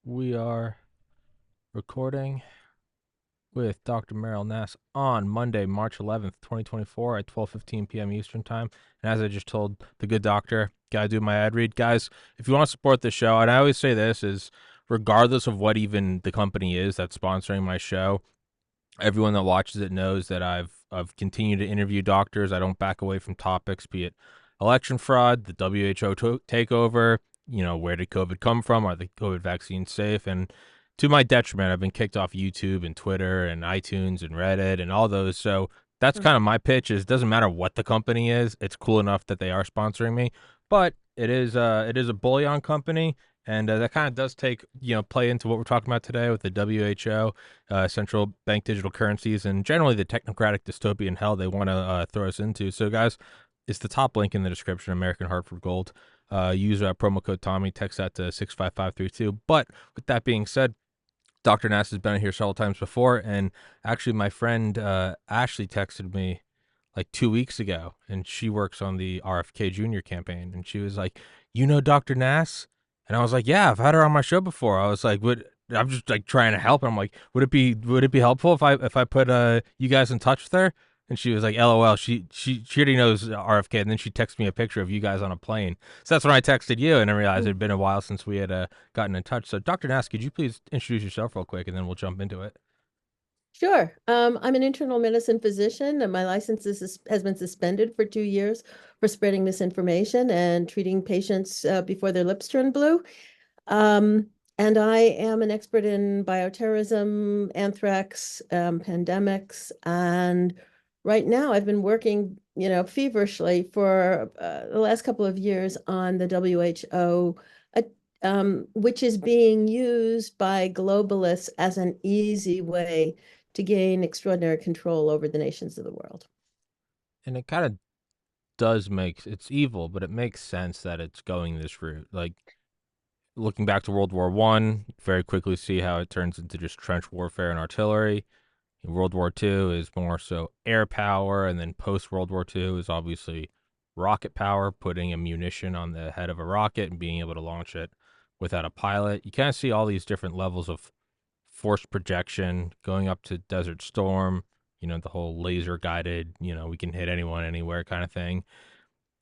We are recording with Dr. Meryl Nass on Monday, March 11th, 2024 at 12:15 p.m. Eastern Time. And as I just told the good doctor, gotta do my ad read. Guys, if you want to support this show, and I always say this is regardless of what even the company is that's sponsoring my show, everyone that watches it knows that I've continued to interview doctors. I don't back away from topics, be it election fraud, the WHO takeover, where did COVID come from? Are the COVID vaccines safe? And to my detriment, I've been kicked off YouTube and Twitter and iTunes and Reddit and all those. So that's kind of my pitch is it doesn't matter what the company is. It's cool enough that they are sponsoring me, but it is a bullion company. And that kind of does play into what we're talking about today with the WHO, central bank digital currencies, and generally the technocratic dystopian hell they want to throw us into. So, guys, it's the top link in the description, American Hartford Gold. Use promo code Tommy, text that to 65532. But with that being said, Dr. Nass has been here several times before, and actually my friend Ashley texted me like 2 weeks ago, and she works on the RFK Jr. campaign, and she was like, Dr. Nass? And I was like, yeah, I've had her on my show before. I was like, I'm just like trying to help. And I'm like, would it be helpful if I put you guys in touch with her? And she was like, LOL. She already knows RFK. And then she texted me a picture of you guys on a plane. So that's when I texted you, and I realized it had been a while since we had gotten in touch. So Dr. Nass, could you please introduce yourself real quick, and then we'll jump into it. Sure. I'm an internal medicine physician, and my license has been suspended for 2 years for spreading misinformation and treating patients before their lips turn blue. And I am an expert in bioterrorism, anthrax, pandemics, and right now I've been working, feverishly for the last couple of years on the WHO, which is being used by globalists as an easy way to gain extraordinary control over the nations of the world. And it kind of does make it's evil, but it makes sense that it's going this route. Like looking back to World War One, very quickly see how it turns into just trench warfare and artillery. World War Two is more so air power, and then post World War Two is obviously rocket power, putting a munition on the head of a rocket and being able to launch it without a pilot. You kind of see all these different levels of forced projection going up to Desert Storm, the whole laser guided, we can hit anyone anywhere kind of thing.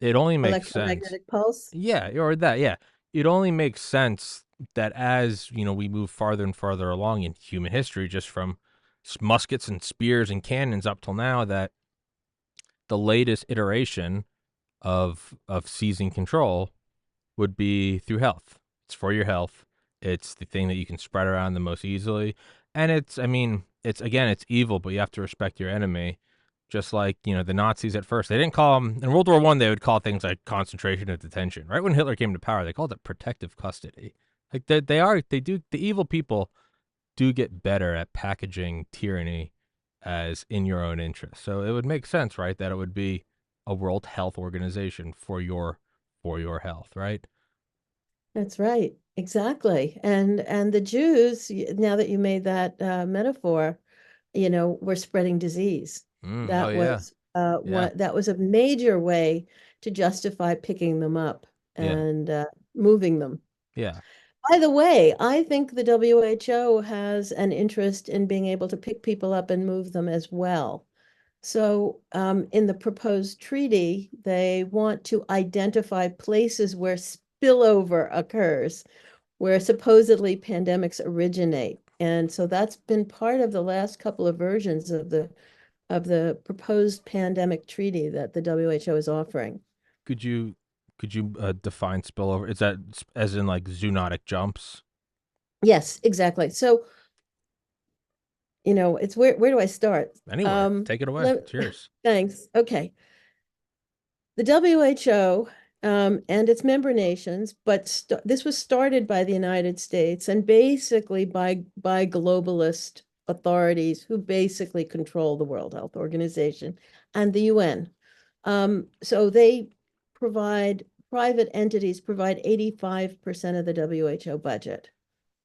It only makes sense. Electromagnetic pulse. Yeah, or that, yeah. It only makes sense that as, we move farther and farther along in human history, just from muskets and spears and cannons up till now, that the latest iteration of seizing control would be through health. It's for your health. It's the thing that you can spread around the most easily. And it's again, it's evil, but you have to respect your enemy. Just like, the Nazis at first, they didn't call them, in World War One, they would call things like concentration and detention. Right when Hitler came to power, they called it protective custody. Like the evil people do get better at packaging tyranny as in your own interest. So it would make sense, right, that it would be a World Health Organization for your health, right? That's right. Exactly. And the Jews, now that you made that metaphor, were spreading disease. Oh That yeah, was yeah, what that was a major way to justify picking them up yeah, and moving them. yeah. By the way, I think the WHO has an interest in being able to pick people up and move them as well. So, in the proposed treaty, they want to identify places where spillover occurs, where supposedly pandemics originate. And so that's been part of the last couple of versions of the proposed pandemic treaty that the WHO is offering. Could you define spillover? Is that as in like zoonotic jumps? Yes, exactly. So, it's where do I start? Anywhere, take it away. Let, Cheers. thanks. Okay. The WHO and its member nations, but this was started by the United States and basically by globalist authorities who basically control the World Health Organization and the UN. So they provide private entities provide 85% of the WHO budget.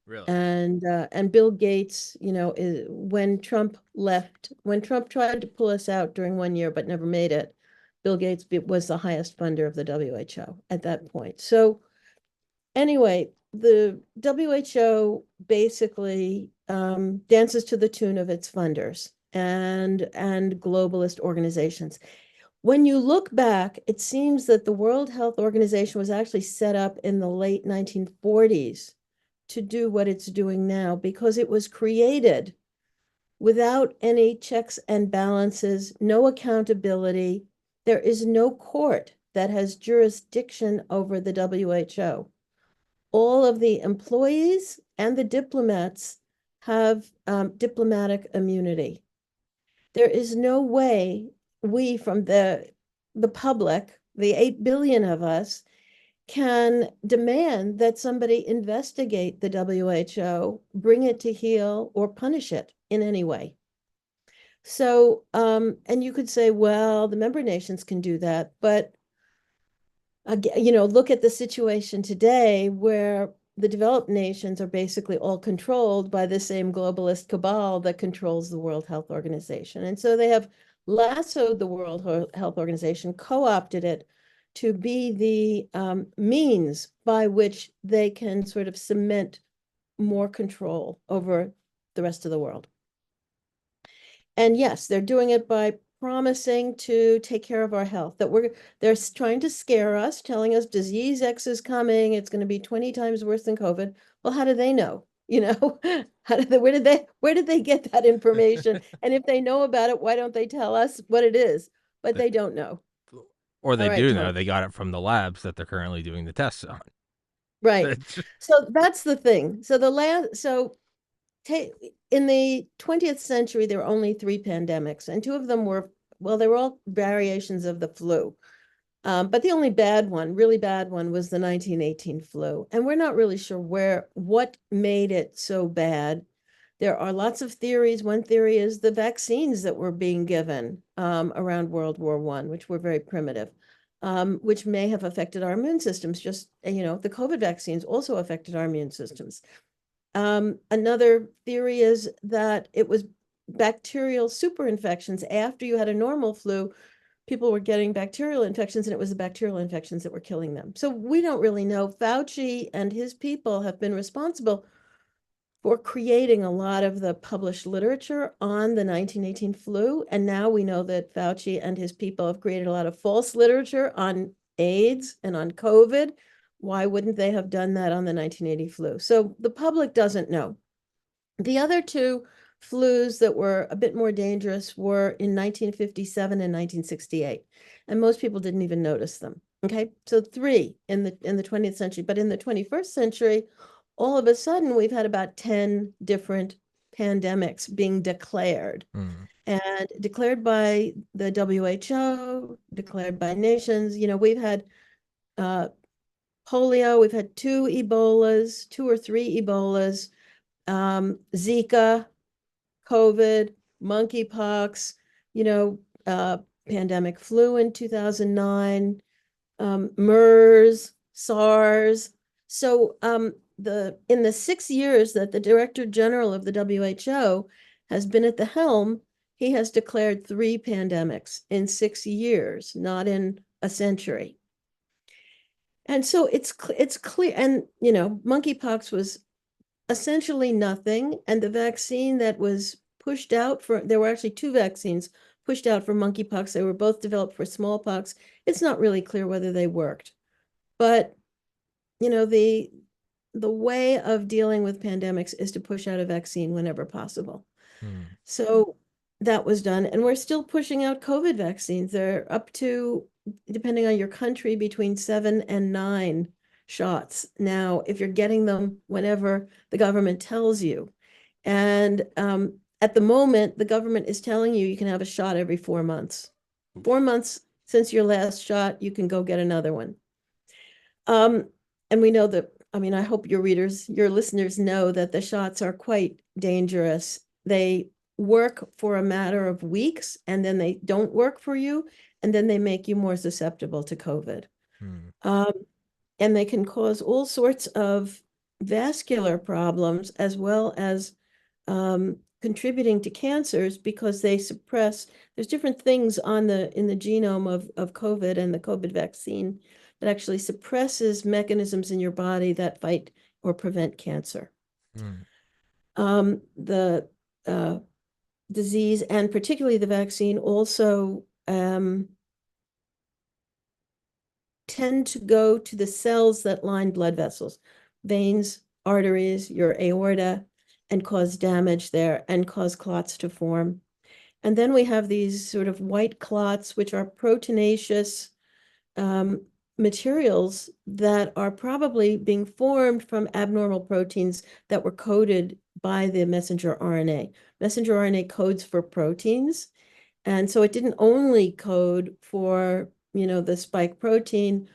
Really? And Bill Gates, when Trump tried to pull us out during 1 year but never made it, Bill Gates was the highest funder of the WHO at that point. So anyway, the WHO basically dances to the tune of its funders and globalist organizations. When you look back, it seems that the World Health Organization was actually set up in the late 1940s to do what it's doing now because it was created without any checks and balances, no accountability. There is no court that has jurisdiction over the WHO. All of the employees and the diplomats have diplomatic immunity. There is no way we from the public, the 8 billion of us, can demand that somebody investigate the WHO, bring it to heel, or punish it in any way. So, and you could say, well, the member nations can do that, but look at the situation today where the developed nations are basically all controlled by the same globalist cabal that controls the World Health Organization. And so they have lassoed the World Health Organization, co-opted it to be the means by which they can sort of cement more control over the rest of the world. And yes, they're doing it by promising to take care of our health, that they're trying to scare us, telling us disease X is coming, it's going to be 20 times worse than COVID. Well, how do they know? Where did they get that information? And if they know about it, why don't they tell us what it is? But they don't know. Or All they right, do Tom. know. They got it from the labs that they're currently doing the tests on. Right. So that's the thing. In the 20th century, there were only 3 pandemics, and 2 of them were, well, they were all variations of the flu. But the only bad one, really bad one, was the 1918 flu. And we're not really sure what made it so bad. There are lots of theories. One theory is the vaccines that were being given around World War I, which were very primitive, which may have affected our immune systems. The COVID vaccines also affected our immune systems. Another theory is that it was bacterial superinfections. After you had a normal flu, people were getting bacterial infections, and it was the bacterial infections that were killing them. So we don't really know. Fauci and his people have been responsible for creating a lot of the published literature on the 1918 flu. And now we know that Fauci and his people have created a lot of false literature on AIDS and on COVID. Why wouldn't they have done that on the 1980 flu? So the public doesn't know. The other 2 flus that were a bit more dangerous were in 1957 and 1968, and most people didn't even notice them. Okay, so 3 in the 20th century, but in the 21st century, all of a sudden we've had about 10 different pandemics being declared, and declared by the WHO, declared by nations. We've had polio, we've had 2 Ebolas, 2 or 3 Ebolas, Zika, COVID, monkeypox, pandemic flu in 2009, MERS, SARS. So in the 6 years that the Director General of the WHO has been at the helm, he has declared 3 pandemics in 6 years, not in a century. And so it's clear, and monkeypox was essentially nothing, and the vaccine that was pushed out there were actually 2 vaccines pushed out for monkeypox. They were both developed for smallpox. It's not really clear whether they worked, but the way of dealing with pandemics is to push out a vaccine whenever possible. So that was done, and we're still pushing out COVID vaccines. They're up to, depending on your country, between 7 and 9 shots now, if you're getting them whenever the government tells you. And at the moment, the government is telling you can have a shot every 4 months. 4 months since your last shot, you can go get another one. And we know that, I hope your listeners know that the shots are quite dangerous. They work for a matter of weeks, and then they don't work for you, and then they make you more susceptible to COVID. And they can cause all sorts of vascular problems, as well as contributing to cancers, because there's different things in the genome of COVID and the COVID vaccine that actually suppresses mechanisms in your body that fight or prevent cancer. Hmm. The disease, and particularly the vaccine, also tend to go to the cells that line blood vessels, veins, arteries, your aorta, and cause damage there and cause clots to form. And then we have these sort of white clots, which are proteinaceous materials that are probably being formed from abnormal proteins that were coded by the messenger RNA. Messenger RNA codes for proteins. And so it didn't only code for, the spike protein,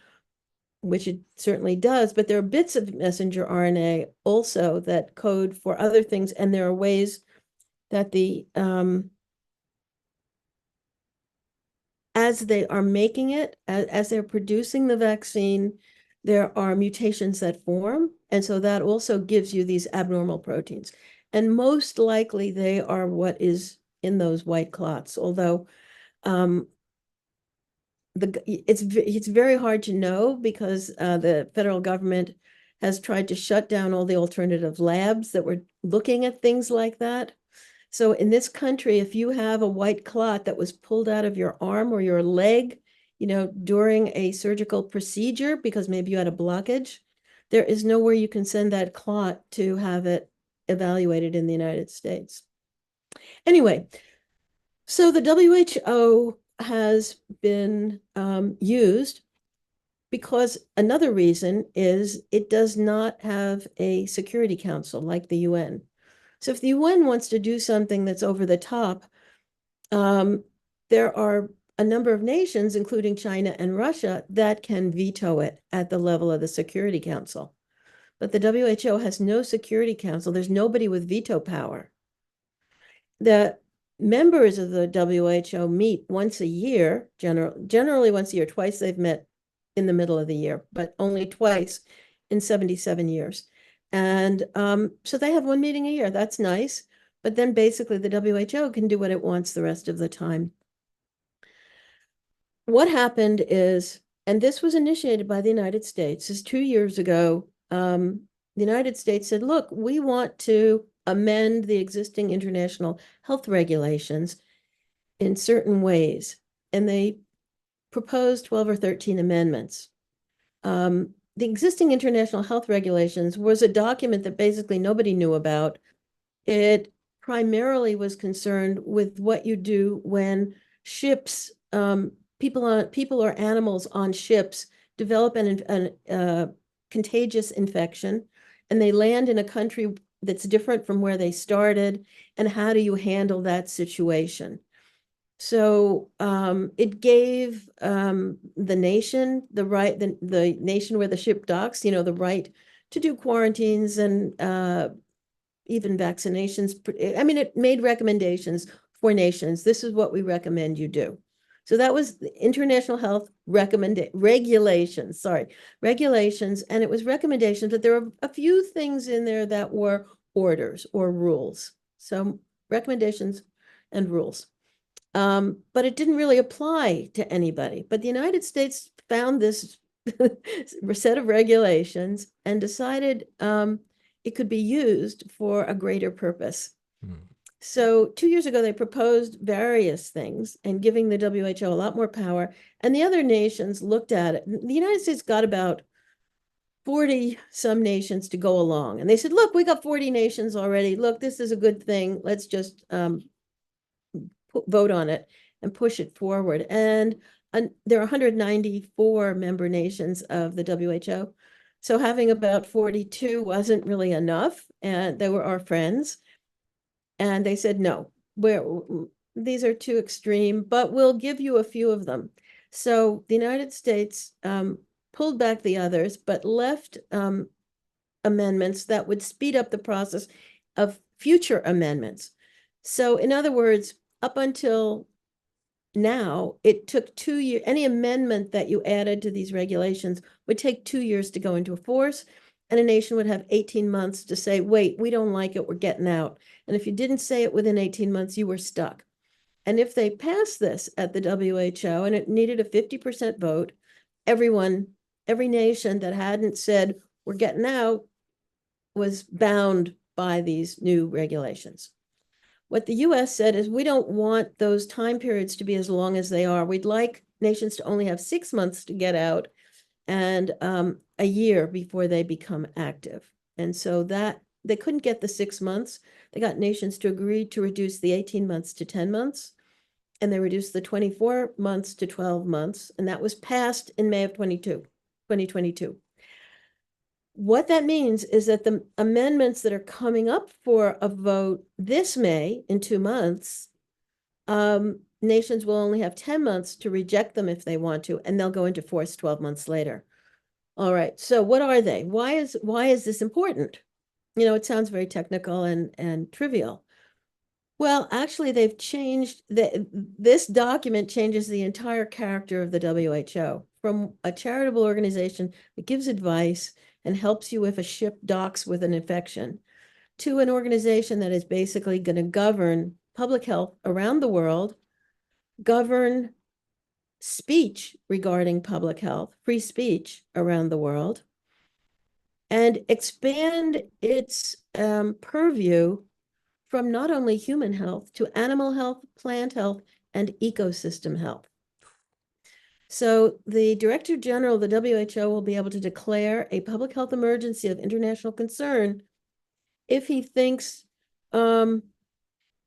which it certainly does, but there are bits of messenger RNA also that code for other things. And there are ways that as they are making it, as they're producing the vaccine, there are mutations that form. And so that also gives you these abnormal proteins. And most likely they are what is in those white clots, although it's very hard to know because the federal government has tried to shut down all the alternative labs that were looking at things like that. So in this country, if you have a white clot that was pulled out of your arm or your leg, during a surgical procedure, because maybe you had a blockage, there is nowhere you can send that clot to have it evaluated in the United States. Anyway, so the WHO has been used because another reason is it does not have a Security Council like the UN. So if the UN wants to do something that's over the top, there are a number of nations, including China and Russia, that can veto it at the level of the Security Council. But the WHO has no Security Council. There's nobody with veto power. The members of the WHO meet once a year, generally once a year. Twice they've met in the middle of the year, but only twice in 77 years. And so they have one meeting a year. That's nice. But then basically the WHO can do what it wants the rest of the time. What happened is, and this was initiated by the United States, is 2 years ago, the United States said, look, we want to amend the existing international health regulations in certain ways. And they proposed 12 or 13 amendments. The existing international health regulations was a document that basically nobody knew about. It primarily was concerned with what you do when ships, people or animals on ships develop an contagious infection, and they land in a country that's different from where they started, and how do you handle that situation? So it gave the nation the right, the nation where the ship docks, the right to do quarantines and even vaccinations. I mean, it made recommendations for nations. This is what we recommend you do. So that was the international health regulations, regulations. And it was recommendations, but there were a few things in there that were orders or rules. So recommendations and rules. But it didn't really apply to anybody. But the United States found this set of regulations and decided it could be used for a greater purpose. Hmm. So 2 years ago, they proposed various things and giving the WHO a lot more power. And the other nations looked at it. The United States got about 40 some nations to go along. And they said, look, we got 40 nations already. Look, this is a good thing. Let's just vote on it and push it forward. And there are 194 member nations of the WHO. So having about 42 wasn't really enough. And they were our friends. And they said, no, these are too extreme, but we'll give you a few of them. So the United States pulled back the others, but left amendments that would speed up the process of future amendments. So in other words, up until now, it took 2 years. Any amendment that you added to these regulations would take 2 years to go into force, and a nation would have 18 months to say, wait, we don't like it, we're getting out. And if you didn't say it within 18 months, you were stuck. And if they passed this at the WHO and it needed a 50% vote, every nation that hadn't said, we're getting out, was bound by these new regulations. What the US said is we don't want those time periods to be as long as they are. We'd like nations to only have 6 months to get out and a year before they become active. And so that they couldn't get the 6 months. They got nations to agree to reduce the 18 months to 10 months, and they reduced the 24 months to 12 months. And that was passed in May of 2022. What that means is that the amendments that are coming up for a vote this May in 2 months, nations will only have 10 months to reject them if they want to, and they'll go into force 12 months later. All right, so what are they? Why is this important? You know, it sounds very technical and trivial. Well, actually, they've changed this document changes the entire character of the WHO from a charitable organization that gives advice and helps you if a ship docks with an infection to an organization that is basically going to govern public health around the world, govern speech regarding public health, free speech around the world, and expand its purview from not only human health to animal health, plant health, and ecosystem health. So the Director General of the WHO will be able to declare a public health emergency of international concern if he thinks an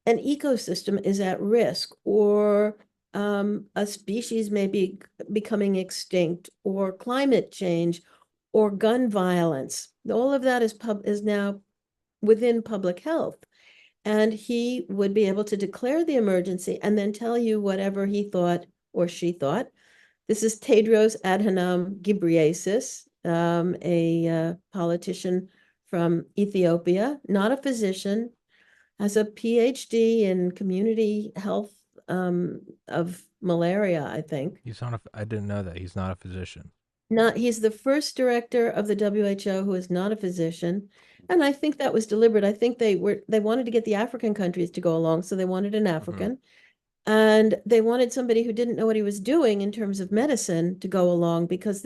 ecosystem is at risk, or a species may be becoming extinct, or climate change, or gun violence. All of that is now within public health. And he would be able to declare the emergency and then tell you whatever he thought or she thought. This is Tedros Adhanom Ghebreyesus, a politician from Ethiopia, not a physician, has a PhD in community health of malaria, I think. I didn't know that. He's not a physician. He's the first director of the WHO who is not a physician. And I think that was deliberate. I think they wanted to get the African countries to go along, so they wanted an African. And they wanted somebody who didn't know what he was doing in terms of medicine to go along, because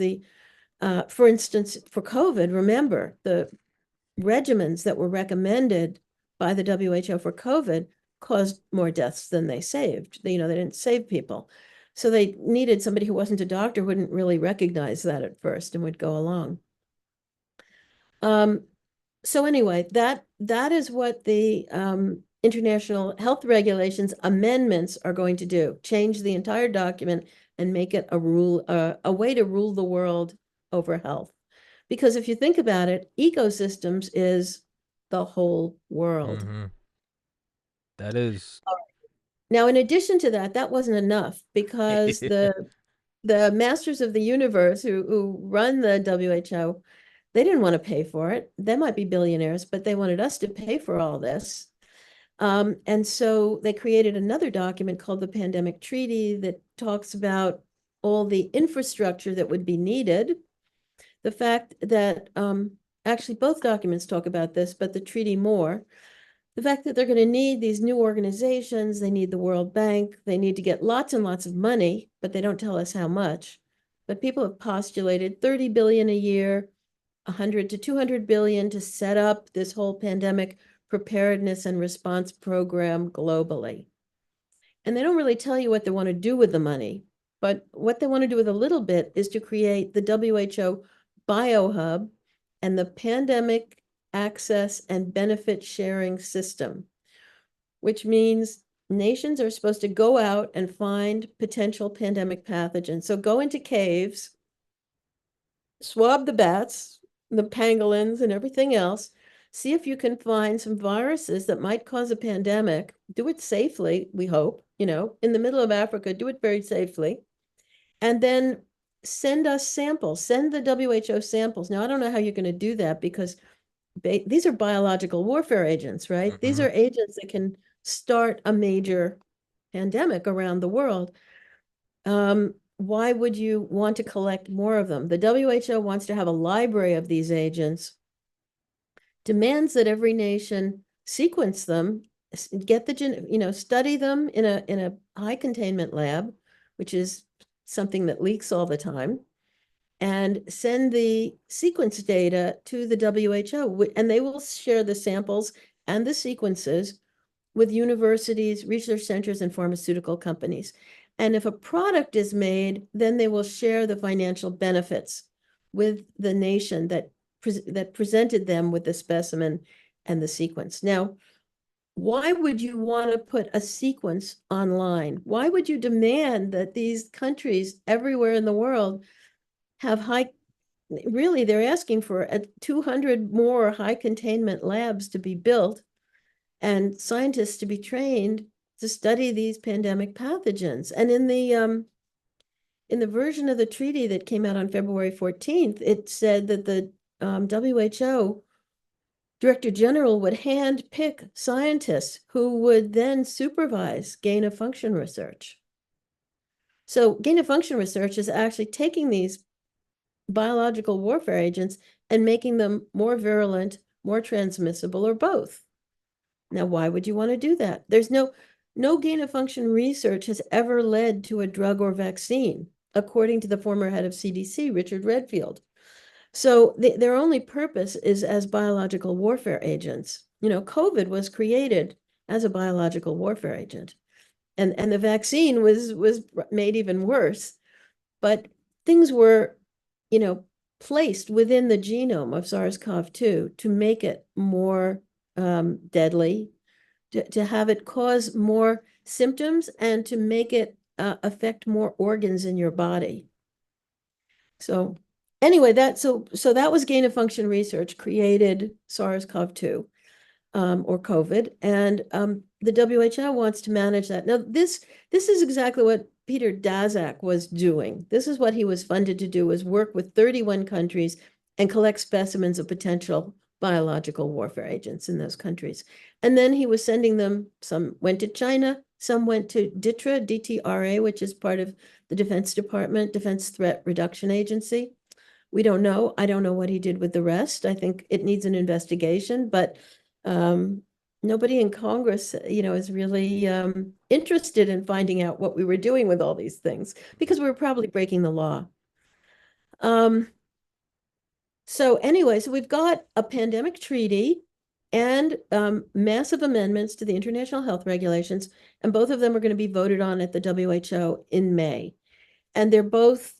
for instance, for COVID, remember, the regimens that were recommended by the WHO for COVID caused more deaths than they saved. They didn't save people. So they needed somebody who wasn't a doctor, who wouldn't really recognize that at first and would go along. So anyway, that is what the international health regulations amendments are going to do. Change the entire document and make it a way to rule the world over health. Because if you think about it, ecosystems is the whole world. That is. Now, in addition to that, that wasn't enough, because the masters of the universe who run the WHO, they didn't want to pay for it. They might be billionaires, but they wanted us to pay for all this. And so they created another document called the Pandemic Treaty that talks about all the infrastructure that would be needed. The fact that actually both documents talk about this, but the treaty more. The fact that they're going to need these new organizations, they need the World Bank, they need to get lots and lots of money, but they don't tell us how much. But people have postulated 30 billion a year, 100 to 200 billion to set up this whole pandemic preparedness and response program globally. And they don't really tell you what they want to do with the money, but what they want to do with a little bit is to create the WHO BioHub and the Pandemic Access and Benefit Sharing System, which means nations are supposed to go out and find potential pandemic pathogens. So go into caves, swab the bats, the pangolins, and everything else. See if you can find some viruses that might cause a pandemic. Do it safely, we hope, in the middle of Africa, do it very safely. And then send us samples, send the WHO samples. Now, I don't know how you're going to do that, because these are biological warfare agents, right? These are agents that can start a major pandemic around the world. Why would you want to collect more of them? The WHO wants to have a library of these agents, demands that every nation sequence them, get study them in a high containment lab, which is something that leaks all the time. and send the sequence data to the WHO, and they will share the samples and the sequences with universities, research centers, and pharmaceutical companies. And if a product is made, then they will share the financial benefits with the nation that presented them with the specimen and the sequence. Now, why would you want to put a sequence online? Why would you demand that these countries everywhere in the world have really, they're asking for 200 more high containment labs to be built and scientists to be trained to study these pandemic pathogens. And in the version of the treaty that came out on February 14th, it said that the WHO Director General would hand pick scientists who would then supervise gain of function research. So gain of function research is actually taking these biological warfare agents and making them more virulent, more transmissible, or both. Now, why would you want to do that? There's no gain of function research has ever led to a drug or vaccine, according to the former head of CDC, Richard Redfield. So their only purpose is as biological warfare agents. You know, COVID was created as a biological warfare agent, and the vaccine was made even worse. But things were, you know, placed within the genome of SARS-CoV-2 to make it more deadly, to have it cause more symptoms, and to make it affect more organs in your body. So anyway, that was gain of function research created SARS-CoV-2 or COVID, and the WHO wants to manage that. Now, this is exactly what Peter Daszak was doing. This is what he was funded to do, was work with 31 countries and collect specimens of potential biological warfare agents in those countries. And then he was sending them, some went to China, some went to DTRA, which is part of the Defense Department, Defense Threat Reduction Agency. We don't know. I don't know what he did with the rest. I think it needs an investigation, but nobody in Congress, you know, is really interested in finding out what we were doing with all these things, because we were probably breaking the law. So anyway, so we've got a pandemic treaty and massive amendments to the international health regulations, and both of them are going to be voted on at the WHO in May. And they both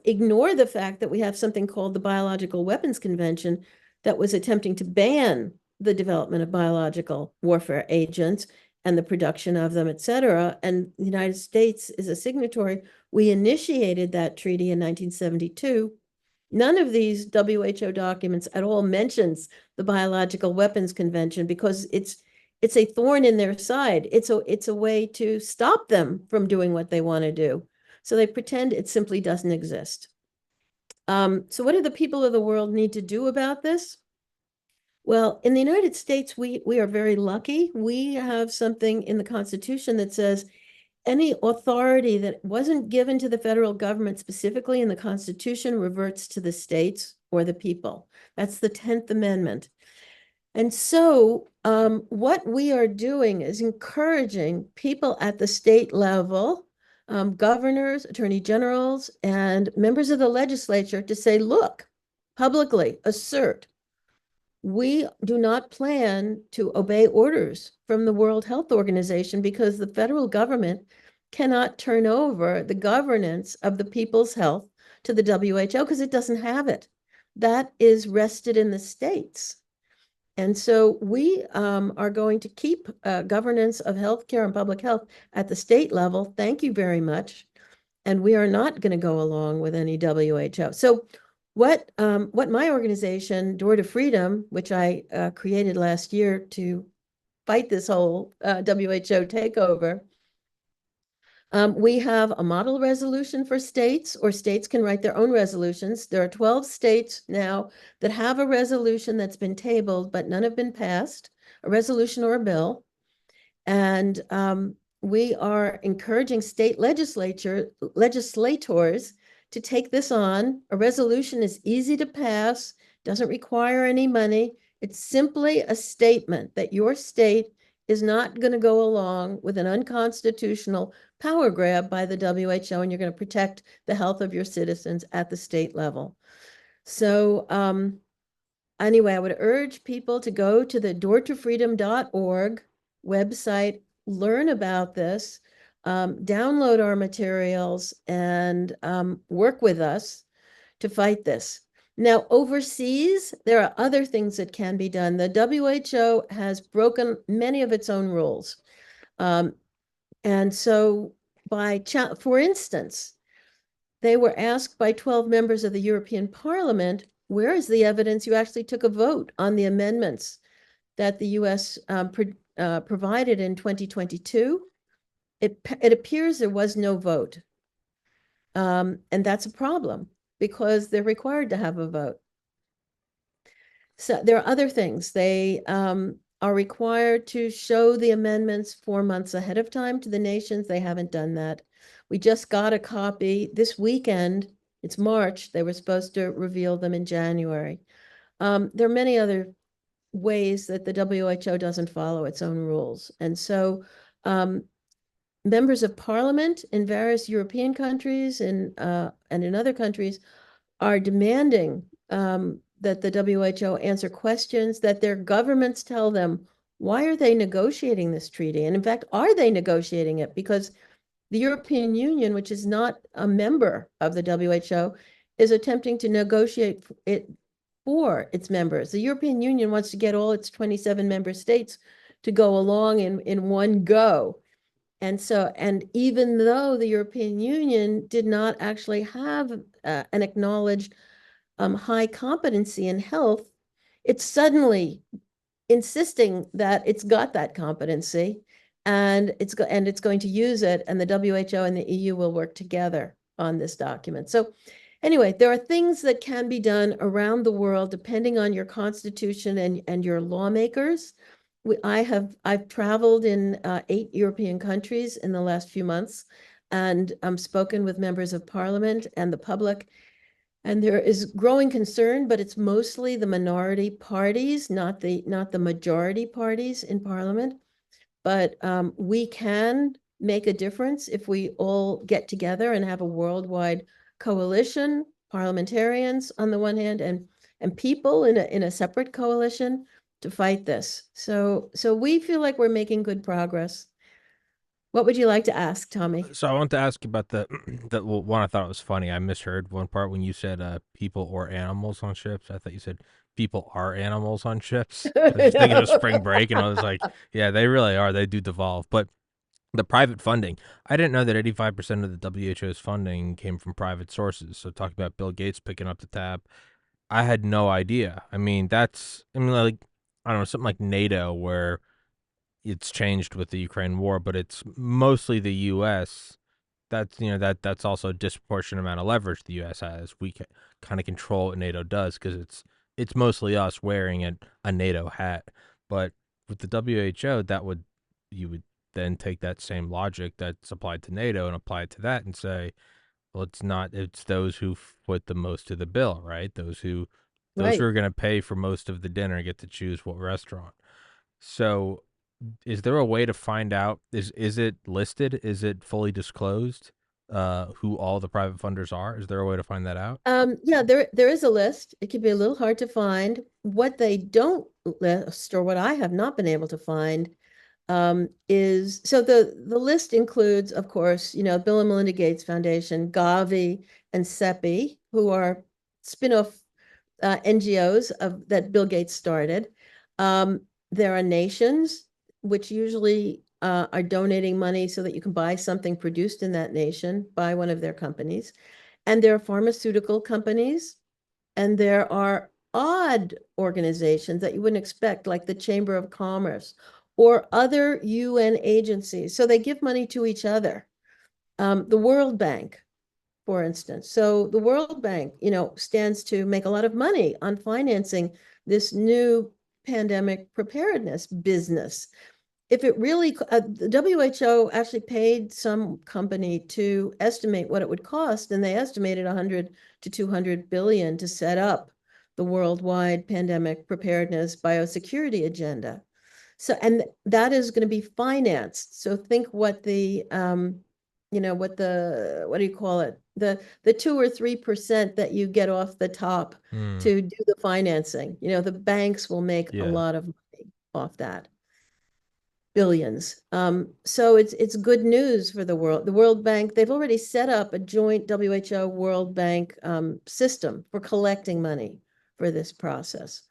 ignore the fact that we have something called the Biological Weapons Convention that was attempting to ban the development of biological warfare agents and the production of them, et cetera. And the United States is a signatory. We initiated that treaty in 1972. None of these WHO documents at all mentions the Biological Weapons Convention, because it's a thorn in their side. It's a way to stop them from doing what they want to do. So they pretend it simply doesn't exist. So what do the people of the world need to do about this? Well, in the United States, we are very lucky. We have something in the Constitution that says any authority that wasn't given to the federal government specifically in the Constitution reverts to the states or the people. That's the 10th Amendment. And so what we are doing is encouraging people at the state level, governors, attorney generals, and members of the legislature to say, look, publicly assert, we do not plan to obey orders from the World Health Organization, because the federal government cannot turn over the governance of the people's health to the WHO, because it doesn't have it. That is rested in the states. And so we are going to keep governance of healthcare and public health at the state level. Thank you very much. And we are not going to go along with any WHO. So what my organization, Door to Freedom, which I created last year to fight this whole WHO takeover, we have a model resolution for states, or states can write their own resolutions. There are 12 states now that have a resolution that's been tabled, but none have been passed, a resolution or a bill. And we are encouraging state legislators to take this on. A resolution is easy to pass, doesn't require any money. It's simply a statement that your state is not going to go along with an unconstitutional power grab by the WHO, and you're going to protect the health of your citizens at the state level. So anyway, I would urge people to go to the doortofreedom.org website, learn about this, download our materials, and work with us to fight this. Now, overseas, there are other things that can be done. The WHO has broken many of its own rules. And so for instance, they were asked by 12 members of the European Parliament, where is the evidence you actually took a vote on the amendments that the US provided in 2022? It appears there was no vote. And that's a problem because they're required to have a vote. So there are other things. They are required to show the amendments 4 months ahead of time to the nations. They haven't done that. We just got a copy this weekend. It's March. They were supposed to reveal them in January. There are many other ways that the WHO doesn't follow its own rules. And so members of parliament in various European countries and in other countries are demanding that the WHO answer questions, that their governments tell them, why are they negotiating this treaty? And in fact, are they negotiating it? Because the European Union, which is not a member of the WHO, is attempting to negotiate it for its members. The European Union wants to get all its 27 member states to go along in one go. And even though the European Union did not actually have an acknowledged high competency in health, it's suddenly insisting that it's got that competency and it's going to use it, and the WHO and the EU will work together on this document. So anyway, there are things that can be done around the world depending on your constitution and your lawmakers. I've traveled in 8 European countries in the last few months and spoken with members of parliament and the public. And there is growing concern, but it's mostly the minority parties, not the majority parties in parliament. But we can make a difference if we all get together and have a worldwide coalition, parliamentarians on the one hand, and people in a separate coalition to fight this. So we feel like we're making good progress. What would you like to ask, Tommy? So I want to ask you about the one. I thought it was funny. I misheard one part when you said people or animals on ships. I thought you said people are animals on ships. I was just thinking of Spring Break, and I was like, yeah, they really are. They do devolve. But the private funding, I didn't know that 85% of the WHO's funding came from private sources. So talking about Bill Gates picking up the tab, I had no idea. I mean, like, I don't know, something like NATO where it's changed with the Ukraine war, but it's mostly the U.S. That's also a disproportionate amount of leverage the U.S. has. We kind of control what NATO does because it's mostly us wearing a NATO hat. But with the WHO, you would then take that same logic that's applied to NATO and apply it to that and say, well, it's those who foot the most to the bill, right? Those who Right. are going to pay for most of the dinner get to choose what restaurant. So is there a way to find out, is it listed? Is it fully disclosed who all the private funders are? Is there a way to find that out? Yeah, there is a list. It can be a little hard to find. What they don't list, or what I have not been able to find, is so the list includes, of course, Bill and Melinda Gates Foundation, Gavi, and CEPI, who are spin-off NGOs that Bill Gates started. There are nations which usually are donating money so that you can buy something produced in that nation by one of their companies. And there are pharmaceutical companies, and there are odd organizations that you wouldn't expect, like the Chamber of Commerce or other UN agencies. So they give money to each other. The World Bank, for instance. So the World Bank, stands to make a lot of money on financing this new pandemic preparedness business. If it really, the WHO actually paid some company to estimate what it would cost, and they estimated 100 to 200 billion to set up the worldwide pandemic preparedness biosecurity agenda. So, and that is going to be financed. So think what the what do you call it? The 2 or 3% that you get off the top Mm. to do the financing. The banks will make a Yeah. lot of money off that. Billions. So it's good news for the world. The World Bank, they've already set up a joint WHO World Bank system for collecting money for this process.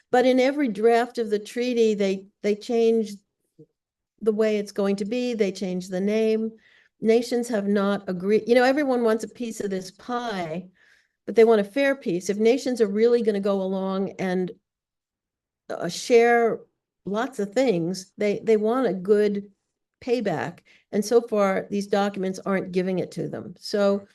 But in every draft of the treaty, they change the way it's going to be. They change the name. Nations have not agreed. Everyone wants a piece of this pie, but they want a fair piece. If nations are really going to go along and share lots of things, they want a good payback. And so far, these documents aren't giving it to them. So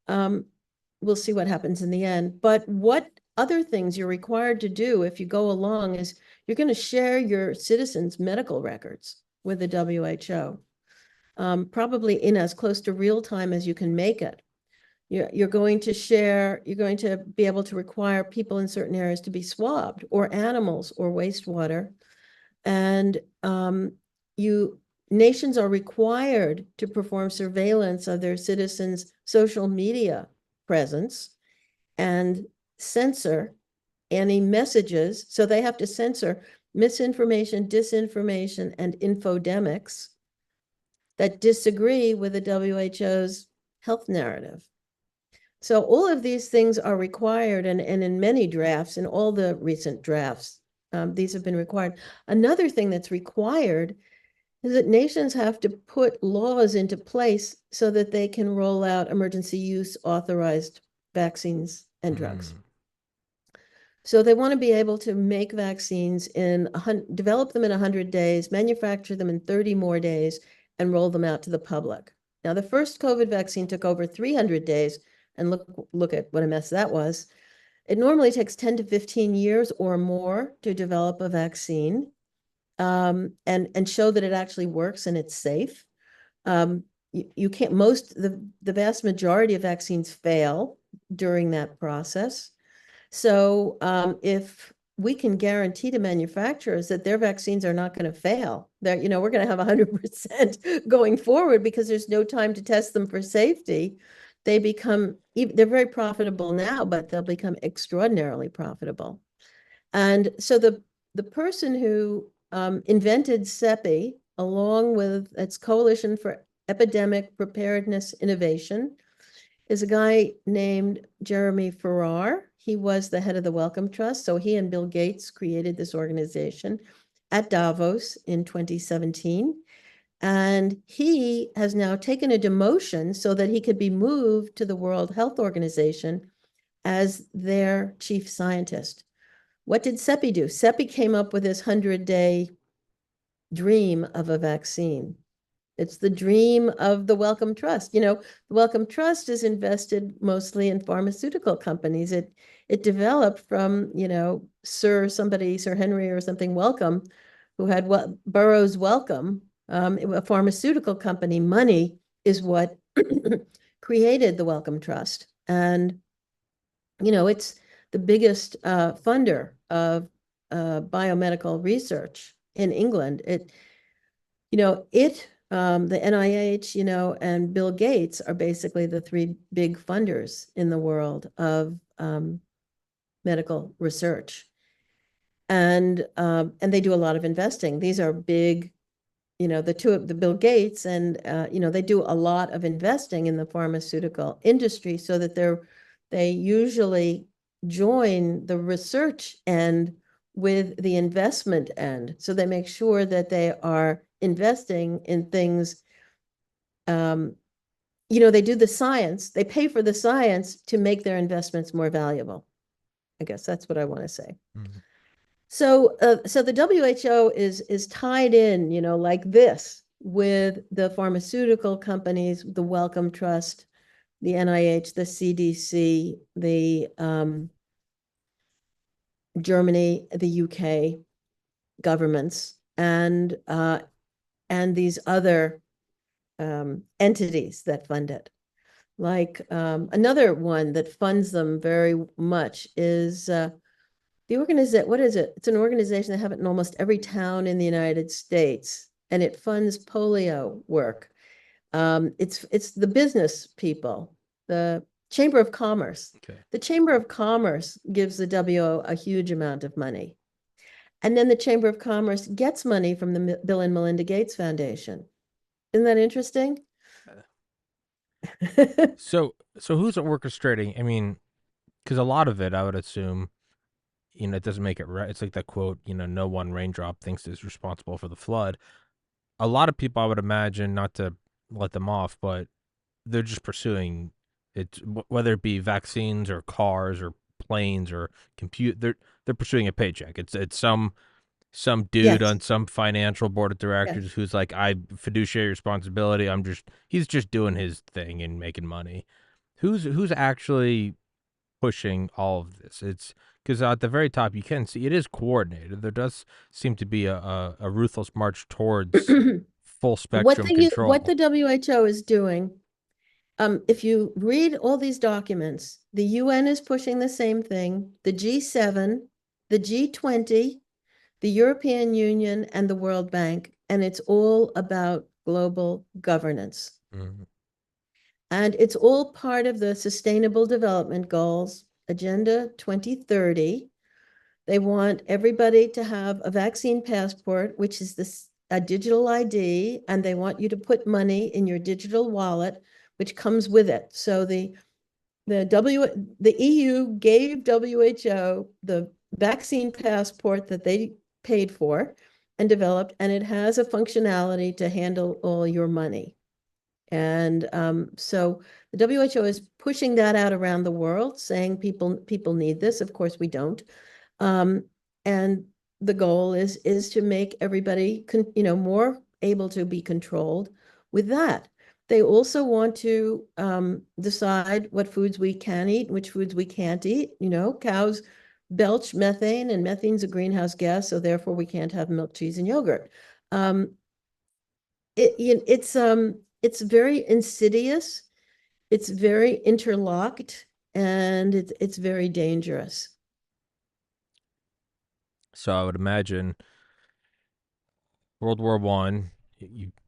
we'll see what happens in the end. But what other things you're required to do if you go along is you're going to share your citizens' medical records with the WHO, probably in as close to real time as you can make it. You're going to be able to require people in certain areas to be swabbed, or animals, or wastewater. And nations are required to perform surveillance of their citizens' social media presence and censor any messages. So they have to censor misinformation, disinformation, and infodemics that disagree with the WHO's health narrative. So all of these things are required, and in many drafts, in all the recent drafts, these have been required. Another thing that's required is that nations have to put laws into place so that they can roll out emergency use authorized vaccines and drugs. Mm. So they want to be able to make vaccines develop them in 100 days, manufacture them in 30 more days, and roll them out to the public. Now, the first COVID vaccine took over 300 days, and look at what a mess that was. It normally takes 10 to 15 years or more to develop a vaccine, and show that it actually works and it's safe. You can't, the vast majority of vaccines fail during that process. So if we can guarantee to manufacturers that their vaccines are not going to fail, that, we're going to have 100% going forward because there's no time to test them for safety, they're very profitable now, but they'll become extraordinarily profitable. And so the person who invented CEPI, along with its Coalition for Epidemic Preparedness Innovation, is a guy named Jeremy Farrar. He was the head of the Wellcome Trust. So he and Bill Gates created this organization at Davos in 2017. And he has now taken a demotion so that he could be moved to the World Health Organization as their chief scientist. What did CEPI do? CEPI came up with this 100-day dream of a vaccine. It's the dream of the Wellcome Trust. The Wellcome Trust is invested mostly in pharmaceutical companies. It developed from, Sir Henry or something Wellcome, who had Burroughs Wellcome, a pharmaceutical company. Money is what created the Wellcome Trust. And, it's the biggest funder of biomedical research in England. The NIH, and Bill Gates are basically the three big funders in the world of medical research. And they do a lot of investing. These are big, the Bill Gates, and they do a lot of investing in the pharmaceutical industry, so that they usually join the research end with the investment end. So they make sure that they are investing in things. They do the science, they pay for the science to make their investments more valuable. I guess that's what I want to say. Mm. So the WHO is tied in, like this, with the pharmaceutical companies, the Wellcome Trust, the NIH, the CDC, the Germany, the UK governments, and these other entities that fund it. Like another one that funds them very much is the organization. What is it? It's an organization that have it in almost every town in the United States, and it funds polio work. It's the business people, the Chamber of Commerce. Okay. The Chamber of Commerce gives the WO a huge amount of money. And then the Chamber of Commerce gets money from the Bill and Melinda Gates Foundation. Isn't that interesting? So who's orchestrating? I mean, because a lot of it, I would assume, it doesn't make it right. It's like that quote, no one raindrop thinks is responsible for the flood. A lot of people, I would imagine, not to let them off, but they're just pursuing it, whether it be vaccines or cars or planes or compute. They're pursuing a paycheck. It's some dude Yes, on some financial board of yes. directors who's like, I fiduciary responsibility. He's just doing his thing and making money. Who's actually pushing all of this? It's because at the very top you can see it is coordinated. There does seem to be a ruthless march towards full spectrum What the control. WHO is doing, if you read all these documents, the UN is pushing the same thing, the G7, the G20, the European Union, and the World Bank, and it's all about global governance. Mhm. And it's all part of the Sustainable Development Goals, Agenda 2030. They want everybody to have a vaccine passport, which is a digital ID, and they want you to put money in your digital wallet, which comes with it. So the EU gave WHO the vaccine passport that they paid for and developed, and it has a functionality to handle all your money. And so the WHO is pushing that out around the world, saying people need this. Of course, we don't. Um, and the goal is to make everybody more able to be controlled with that. They also want to decide what foods we can eat, which foods we can't eat. Cows belch methane, and methane's a greenhouse gas, so therefore we can't have milk, cheese, and yogurt. Um, it's very insidious. It's very interlocked, and it's very dangerous. So I would imagine World War I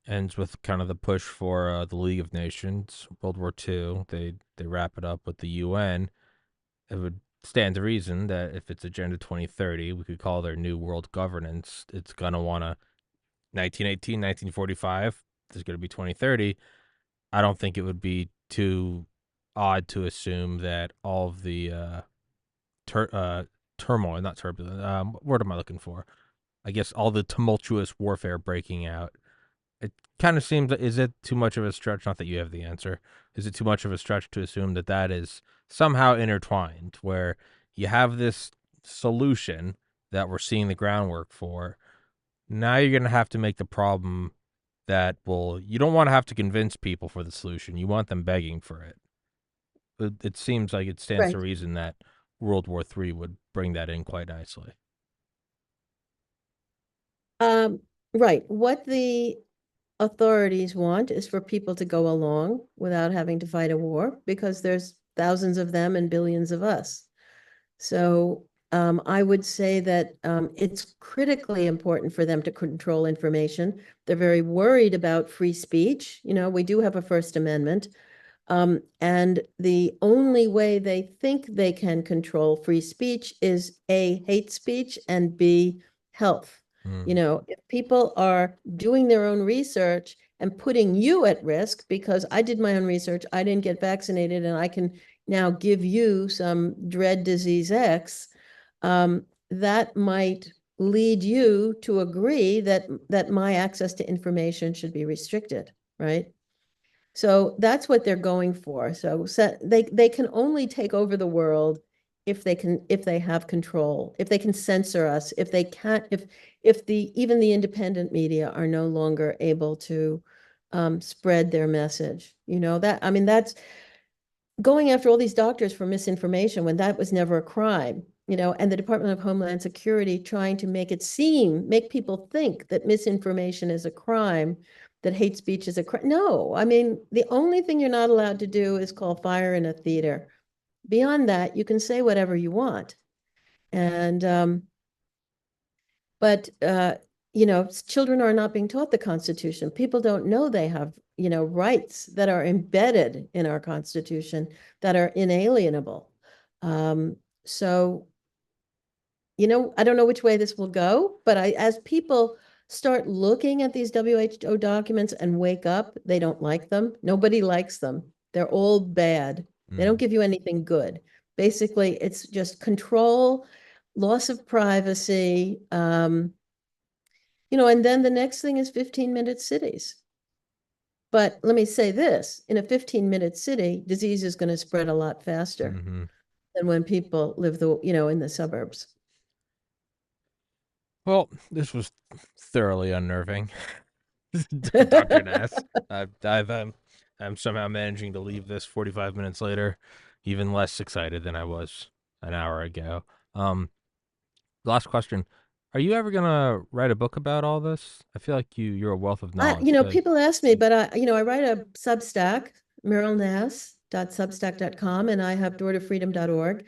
ends with kind of the push for the League of Nations. World War II, they wrap it up with the UN. It would stand to reason that if it's Agenda 2030, we could call their new world governance. It's gonna want to 1918, 1945. There's gonna be 2030. I don't think it would be too odd to assume that all of the tur- uh, turmoil, not turbulent. What word am I looking for? I guess all the tumultuous warfare breaking out. It kind of seems. Is it too much of a stretch? Not that you have the answer. Is it too much of a stretch to assume that that is somehow intertwined, where you have this solution that we're seeing the groundwork for? Now you're going to have to make the problem that, well, you don't want to have to convince people for the solution. You want them begging for it. It seems like it stands to Right. reason that World War III would bring that in quite nicely. Um, right. What the authorities want is for people to go along without having to fight a war because there's thousands of them and billions of us. So I would say that it's critically important for them to control information. They're very worried about free speech. We do have a First Amendment. And the only way they think they can control free speech is A, hate speech, and B, health. Mm. If people are doing their own research and putting you at risk because I did my own research, I didn't get vaccinated, and I can now give you some dread disease X, that might lead you to agree that my access to information should be restricted, right? So that's what they're going for. So they can only take over the world if they have control, if they can censor us, if they can't, if the even the independent media are no longer able to spread their message. That I mean that's going after all these doctors for misinformation when that was never a crime. And the Department of Homeland Security trying to make people think that misinformation is a crime, that hate speech is a crime. No, I mean, the only thing you're not allowed to do is call fire in a theater. Beyond that, you can say whatever you want. And but children are not being taught the Constitution. People don't know they have, rights that are embedded in our Constitution that are inalienable. So, I don't know which way this will go, but as people start looking at these WHO documents and wake up, they don't like them. Nobody likes them. They're all bad. They don't give you anything good. Basically, it's just control, loss of privacy, and then the next thing is 15-minute cities. But let me say this, in a 15-minute city, disease is going to spread a lot faster Mm-hmm. than when people live in the suburbs. Well, this was thoroughly unnerving. Dr. Nass. I'm somehow managing to leave this 45 minutes later, even less excited than I was an hour ago. Um, Last question. Are you ever gonna write a book about all this? I feel like you're a wealth of knowledge. I feel like People ask me, but I write a Substack, merylnass.substack.com, and I have doortofreedom.org.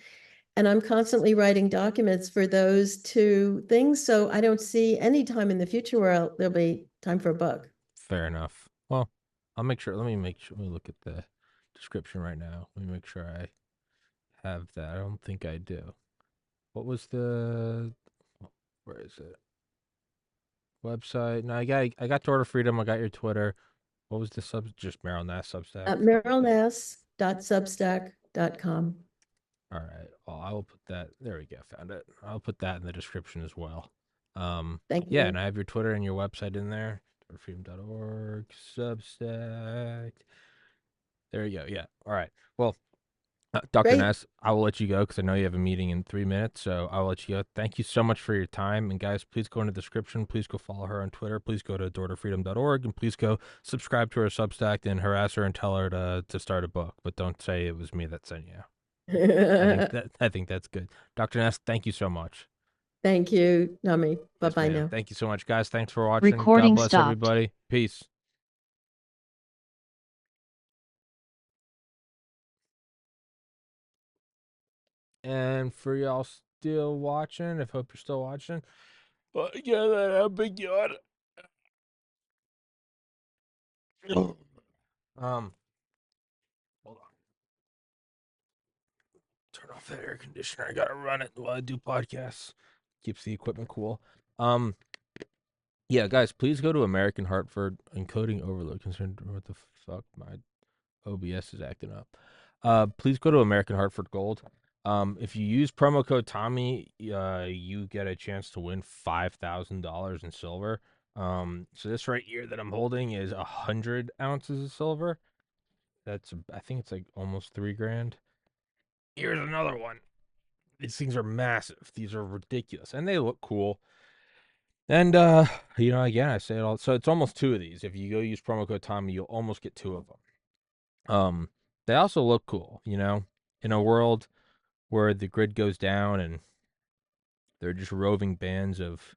And I'm constantly writing documents for those two things. So I don't see any time in the future where there'll be time for a book. fair enough. Well, I'll make sure. Let me make sure. Let me look at the description right now. Let me make sure I have that. I don't think I do. What was the? Where is it? Website. No, I got Door to Freedom. I got your Twitter. What was the sub? Just Meryl Nass Substack. merylnass.substack.com. All right. Well, I will put that. There we go. Found it. I'll put that in the description as well. Thank Yeah, you. and I have your Twitter and your website in there. Freedom.org, Substack. There you go. Yeah. All right. Well, Dr. Great. Nass, I will let you go because I know you have a meeting in 3 minutes. So I will let you go. Thank you so much for your time. And guys, please go in the description. Please go follow her on Twitter. Please go to doortofreedom.org and please go subscribe to her Substack and harass her and tell her to start a book. But don't say it was me that sent you. I think that's good. Dr. Nass, thank you so much. Thank you, Nami. Yes, Bye-bye ma'am. now. Thank you so much, guys. Thanks for watching. God Recording bless stopped. everybody. Peace. And for y'all still watching, I hope you're still watching. Yeah, that big yawn. Hold on. Turn off that air conditioner. I gotta run it while I do podcasts. Keeps the equipment cool. Yeah, guys, please go to American Hartford. Encoding overload. Concerned what the fuck? My OBS is acting up. Please go to American Hartford Gold. If you use promo code Tommy, you get a chance to win $5,000 in silver. So this right here that I'm holding is 100 ounces of silver. I think it's like almost $3,000. Here's another one. These things are massive. These are ridiculous, and they look cool. And again, I say it all. So it's almost two of these. If you go use promo code Tommy, you'll almost get two of them. They also look cool. In a world where the grid goes down and they're just roving bands of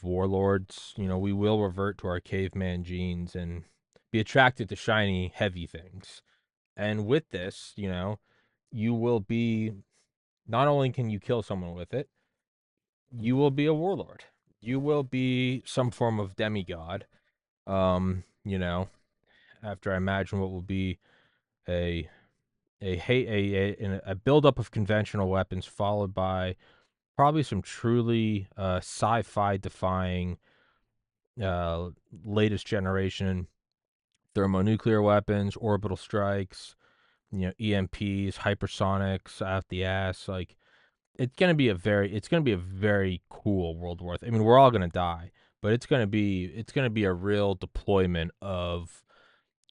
warlords, we will revert to our caveman genes and be attracted to shiny, heavy things. And with this, you will be not only can you kill someone with it, you will be a warlord. You will be some form of demigod. Um, you know, After I imagine what will be a a buildup of conventional weapons followed by probably some truly sci-fi defying latest generation thermonuclear weapons, orbital strikes, EMPs, hypersonics out the ass. Like it's gonna be a very cool World War. I mean, we're all gonna die, but it's gonna be a real deployment of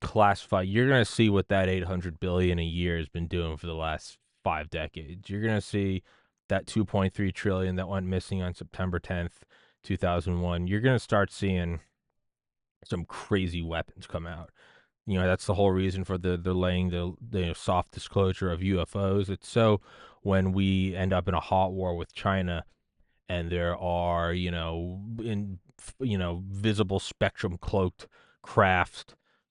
classified. You're gonna see what that 800 billion a year has been doing for the last 5 decades. You're gonna see that 2.3 trillion that went missing on September 10th, 2001. You're gonna start seeing some crazy weapons come out. That's the whole reason for the laying the soft disclosure of UFOs. It's so when we end up in a hot war with China and there are visible spectrum cloaked crafts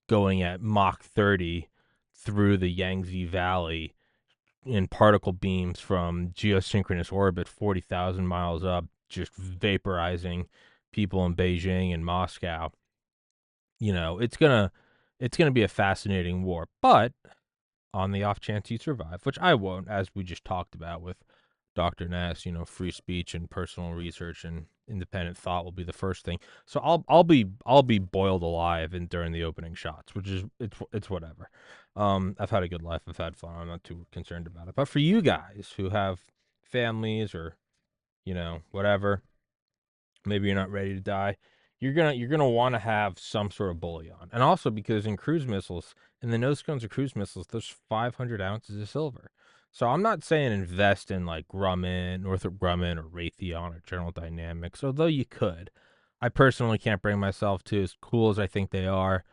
going at Mach 30 through the Yangtze Valley in particle beams from geosynchronous orbit 40,000 miles up, just vaporizing people in Beijing and Moscow. It's gonna be a fascinating war. But on the off chance you survive, which I won't, as we just talked about with Dr. Nass, free speech and personal research and independent thought will be the first thing. So I'll be boiled alive in during the opening shots, which is it's whatever. I've had a good life. I've had fun. I'm not too concerned about it. But for you guys who have families or whatever, maybe you're not ready to die, you're gonna want to have some sort of bullion. And also because in cruise missiles, in the nose cones of cruise missiles, there's 500 ounces of silver. So I'm not saying invest in like Grumman, Northrop Grumman, or Raytheon or General Dynamics, although you could. I personally can't bring myself to, as cool as I think they are,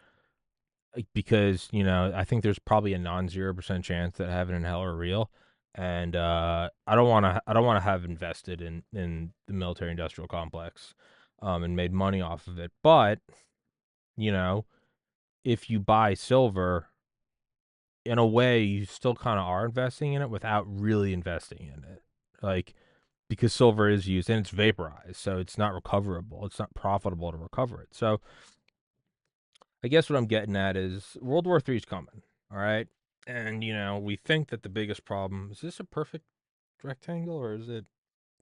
because I think there's probably a non-0% chance that heaven and hell are real, and I don't want to have invested in the military industrial complex, and made money off of it. But you know, if you buy silver, in a way, you still kind of are investing in it without really investing in it, like because silver is used and it's vaporized, so it's not recoverable. It's not profitable to recover it. So I guess what I'm getting at is World War III is coming. All right. And, we think that the biggest problem is this a perfect rectangle or is it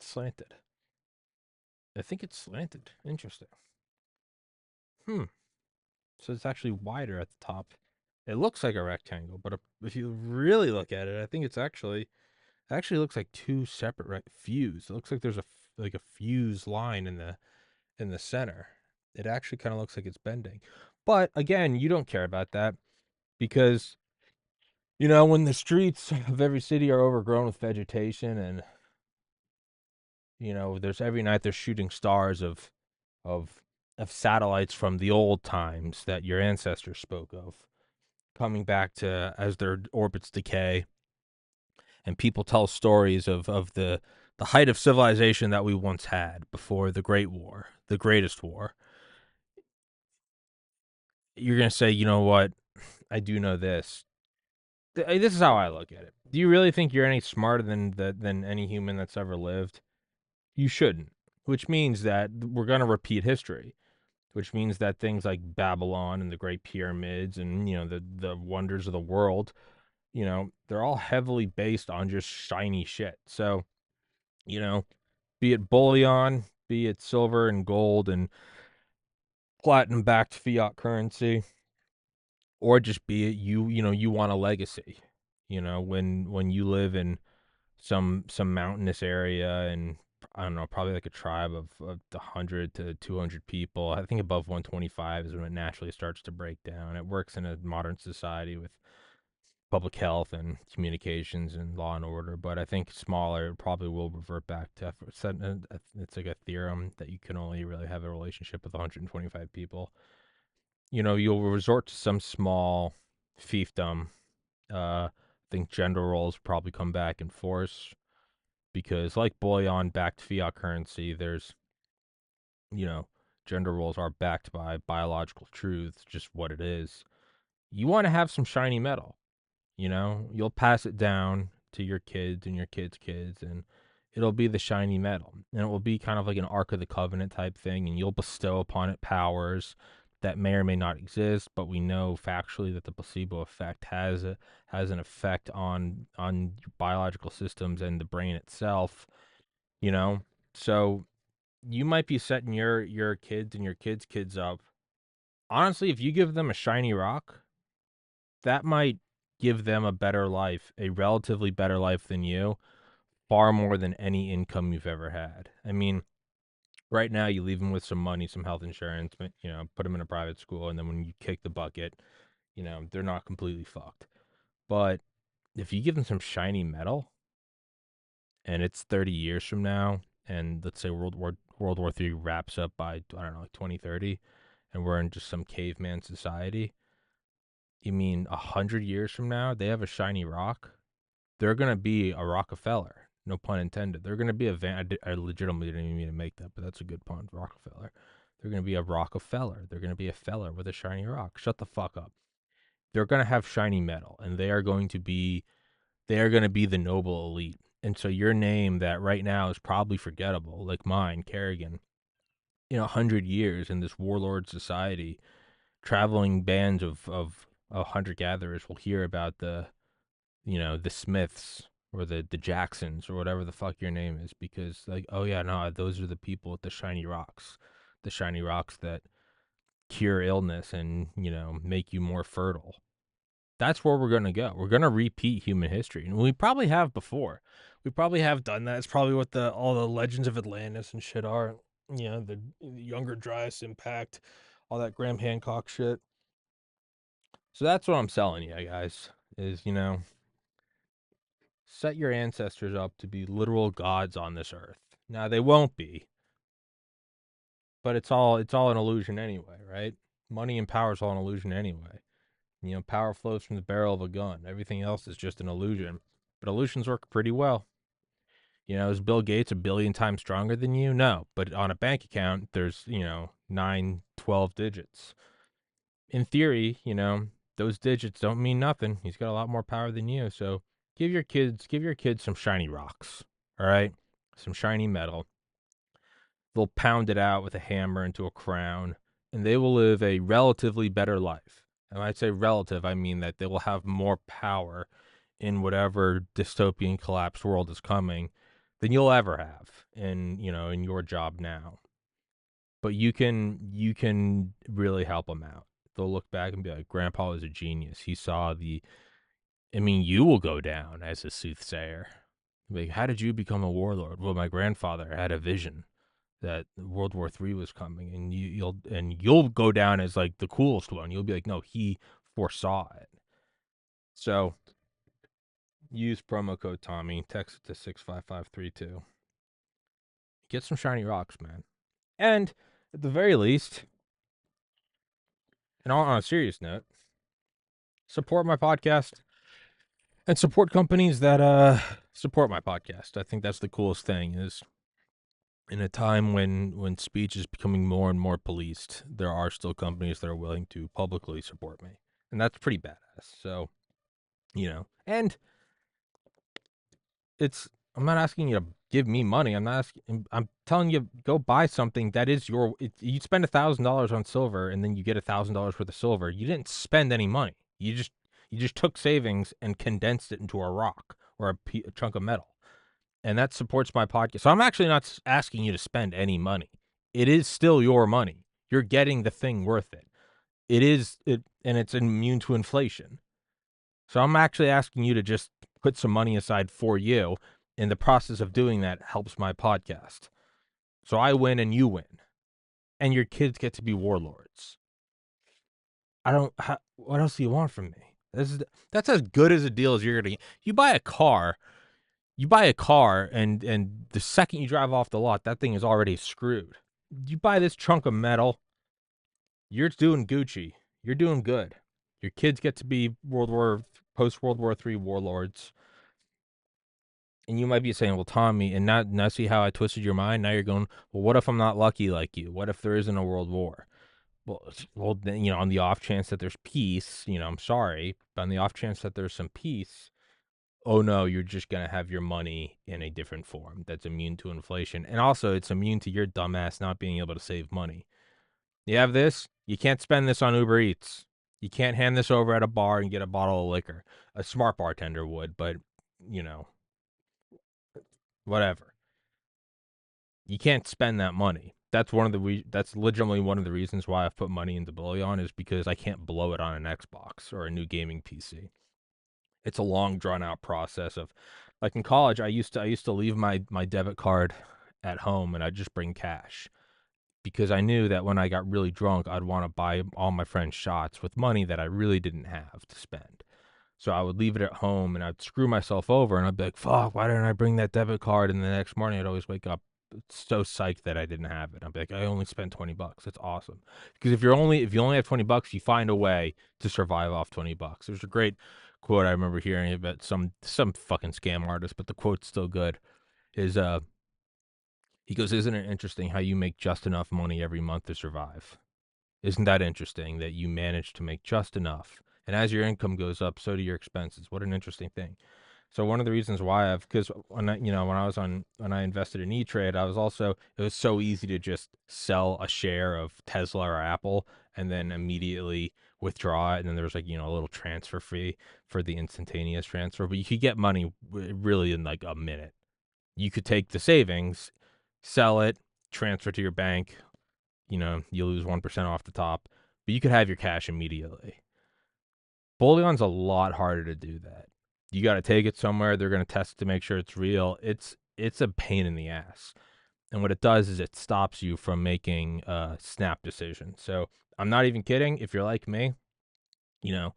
slanted? I think it's slanted. Interesting. Hmm. So it's actually wider at the top. It looks like a rectangle, but if you really look at it, I think it actually looks like two separate fuse. It looks like there's like a fuse line in the center. It actually kind of looks like it's bending. But again, you don't care about that because when the streets of every city are overgrown with vegetation and, there's every night they're shooting stars of of satellites from the old times that your ancestors spoke of coming back to as their orbits decay, and people tell stories of the height of civilization that we once had before the Great War, the greatest war. You're going to say, "You know what? I do know this." This is how I look at it. Do you really think you're any smarter than any human that's ever lived? You shouldn't, which means that we're going to repeat history, which means that things like Babylon and the Great Pyramids and, the wonders of the world, they're all heavily based on just shiny shit. So, you know, be it bullion, be it silver and gold and platinum backed fiat currency, or just be it you want a legacy. When you live in some mountainous area and I don't know, probably like a tribe of 100 to 200 people. I think above 125 is when it naturally starts to break down. It works in a modern society with public health and communications and law and order, but I think smaller it probably will revert back to it's like a theorem that you can only really have a relationship with 125 people. You'll resort to some small fiefdom. I think gender roles probably come back in force because like bullion backed fiat currency, there's you know gender roles are backed by biological truths, just what it is. You want to have some shiny metal. You'll pass it down to your kids and your kids kids, and it'll be the shiny metal, and it will be kind of like an Ark of the Covenant type thing, and you'll bestow upon it powers that may or may not exist, but we know factually that the placebo effect has an effect on biological systems and the brain itself. you know so you might be setting your kids and your kids kids up. Honestly, if you give them a shiny rock, that might give them a better life, a relatively better life than you, far more than any income you've ever had. I mean, right now you leave them with some money, some health insurance, but put them in a private school, and then when you kick the bucket, they're not completely fucked. But if you give them some shiny metal and it's 30 years from now, and let's say World War III wraps up by, I don't know, like 2030, and we're in just some caveman society, you mean 100 years from now they have a shiny rock? They're gonna be a Rockefeller, no pun intended. They're gonna be I legitimately didn't even mean to make that, but that's a good pun. Rockefeller. They're gonna be a Rockefeller. They're gonna be a feller with a shiny rock. Shut the fuck up. They're gonna have shiny metal, and they are gonna be the noble elite. And so your name that right now is probably forgettable, like mine, Carrigan, 100 years in this warlord society, traveling bands of hunter gatherers will hear about the Smiths or the Jacksons or whatever the fuck your name is, because like, oh yeah, no, those are the people with the shiny rocks that cure illness and make you more fertile. That's where we're gonna go. We're gonna repeat human history, and we probably have before. We probably have done that. It's probably what the all the legends of Atlantis and shit are. The Younger Dryas impact, all that Graham Hancock shit. So that's what I'm selling you guys. Is set your ancestors up to be literal gods on this earth. Now they won't be, but it's all an illusion anyway, right? Money and power is all an illusion anyway. Power flows from the barrel of a gun. Everything else is just an illusion. But illusions work pretty well. Is Bill Gates a billion times stronger than you? No. But on a bank account, there's, 9, 12 digits. In theory, those digits don't mean nothing. He's got a lot more power than you. So give your kids some shiny rocks. All right? Some shiny metal. They'll pound it out with a hammer into a crown, and they will live a relatively better life. And when I say relative, I mean that they will have more power in whatever dystopian collapse world is coming than you'll ever have in your job now. But you can really help them out. They'll look back and be like, Grandpa was a genius. He saw you will go down as a soothsayer. Like, how did you become a warlord? Well, my grandfather had a vision that World War III was coming, and you'll go down as like the coolest one. You'll be like, no, he foresaw it. So use promo code Tommy. Text it to 65532. Get some shiny rocks, man. And at the very least, and on a serious note, support my podcast and support companies that support my podcast. I think that's the coolest thing is in a time when speech is becoming more and more policed, there are still companies that are willing to publicly support me. And that's pretty badass. So, and I'm not asking you to give me money. I'm telling you, go buy something that is you spend $1,000 on silver and then you get $1,000 worth of silver. You didn't spend any money. You just took savings and condensed it into a rock or a chunk of metal. And that supports my podcast. So I'm actually not asking you to spend any money. It is still your money. You're getting the thing worth it. And it's immune to inflation. So I'm actually asking you to just put some money aside for you. And the process of doing that helps my podcast. So I win and you win. And your kids get to be warlords. What else do you want from me? That's as good as a deal as you're going to get. You buy a car and the second you drive off the lot, that thing is already screwed. You buy this chunk of metal, you're doing Gucci. You're doing good. Your kids get to be post World War III warlords. And you might be saying, well, Tommy, and now see how I twisted your mind? Now you're going, well, what if I'm not lucky like you? What if there isn't a world war? Well, then, on the off chance that there's peace, I'm sorry, but on the off chance that there's some peace, oh no, you're just going to have your money in a different form that's immune to inflation. And also, it's immune to your dumbass not being able to save money. You have this, you can't spend this on Uber Eats. You can't hand this over at a bar and get a bottle of liquor. A smart bartender would, but, whatever. You can't spend that money. That's legitimately one of the reasons why I've put money into bullion is because I can't blow it on an Xbox or a new gaming PC. It's a long drawn out process of, like in college, I used to leave my debit card at home and I'd just bring cash because I knew that when I got really drunk, I'd want to buy all my friends shots with money that I really didn't have to spend. So I would leave it at home and I'd screw myself over and I'd be like, fuck, why didn't I bring that debit card? And the next morning I'd always wake up so psyched that I didn't have it. I'd be like, I only spent $20. That's awesome. Because if you only have $20, you find a way to survive off $20. There's a great quote I remember hearing about some fucking scam artist, but the quote's still good. Is he goes, isn't it interesting how you make just enough money every month to survive? Isn't that interesting that you manage to make just enough? And as your income goes up, so do your expenses. What an interesting thing. So one of the reasons why because when I invested in E-Trade, it was so easy to just sell a share of Tesla or Apple and then immediately withdraw it. And then there was like, a little transfer fee for the instantaneous transfer, but you could get money really in like a minute. You could take the savings, sell it, transfer to your bank, you lose 1% off the top, but you could have your cash immediately. Bullion's a lot harder to do that. You got to take it somewhere. They're going to test it to make sure it's real. It's a pain in the ass. And what it does is it stops you from making snap decisions. So I'm not even kidding. If you're like me, you know,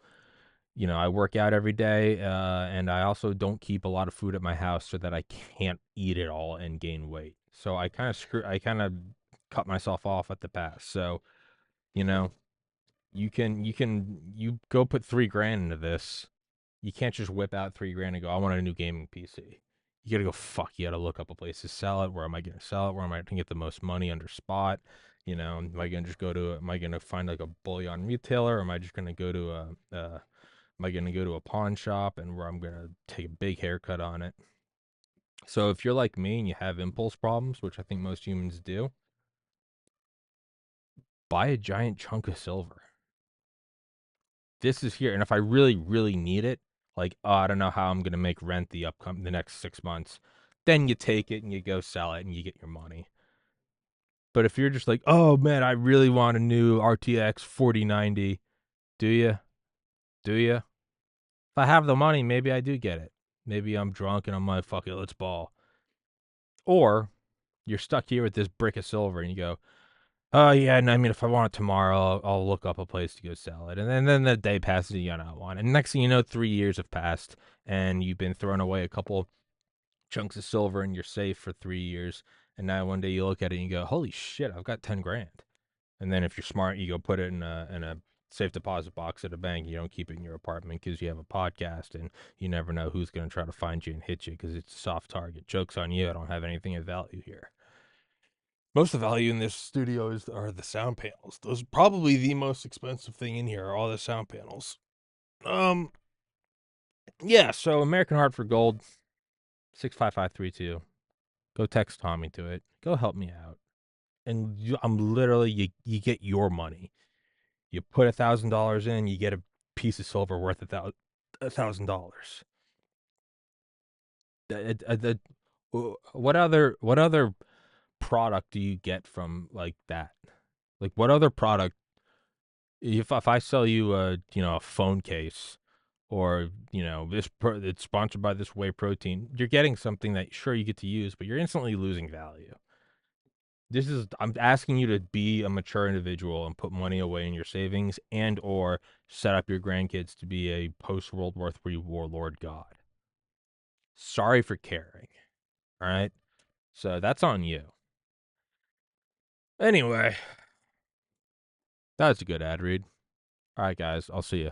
I work out every day, and I also don't keep a lot of food at my house so that I can't eat it all and gain weight. So I kind of cut myself off at the pass. So you know, you go put 3 grand into this. You can't just whip out 3 grand and go, I want a new gaming PC. You gotta go, you gotta look up a place to sell it. Where am I gonna sell it? Where am I gonna get the most money under spot? Am I gonna just am I gonna find like a bullion retailer? Or am I just gonna go to am I gonna go to a pawn shop and where I'm gonna take a big haircut on it? So if you're like me and you have impulse problems, which I think most humans do, buy a giant chunk of silver. This is here, and if I really, really need it, like, oh, I don't know how I'm gonna make rent the next 6 months, then you take it and you go sell it and you get your money. But if you're just like, oh man, I really want a new RTX 4090, do you? Do you? If I have the money, maybe I do get it. Maybe I'm drunk and I'm like, fuck it, let's ball. Or you're stuck here with this brick of silver and you go, oh yeah, and I mean, if I want it tomorrow, I'll look up a place to go sell it, and then the day passes, and you're not one, and next thing you know, 3 years have passed, and you've been throwing away a couple chunks of silver in your safe for 3 years, and now one day you look at it and you go, holy shit, I've got 10 grand, and then if you're smart, you go put it in a safe deposit box at a bank. You don't keep it in your apartment because you have a podcast, and you never know who's going to try to find you and hit you because it's a soft target. Joke's on you. I don't have anything of value here. Most of the value in this studio are the sound panels. Those are probably the most expensive thing in here, are all the sound panels. Um, yeah, so American Heart for Gold, 65532. Go text Tommy to it. Go help me out. And I'm literally, you get your money. You put $1,000 in, you get a piece of silver worth $1,000. What other product do you get from like that? Like what other product if I sell you a phone case or it's sponsored by this whey protein, you're getting something that sure you get to use, but you're instantly losing value. I'm asking you to be a mature individual and put money away in your savings and or set up your grandkids to be a post World War III warlord god. Sorry for caring. All right. So that's on you. Anyway, that was a good ad read. All right, guys. I'll see you.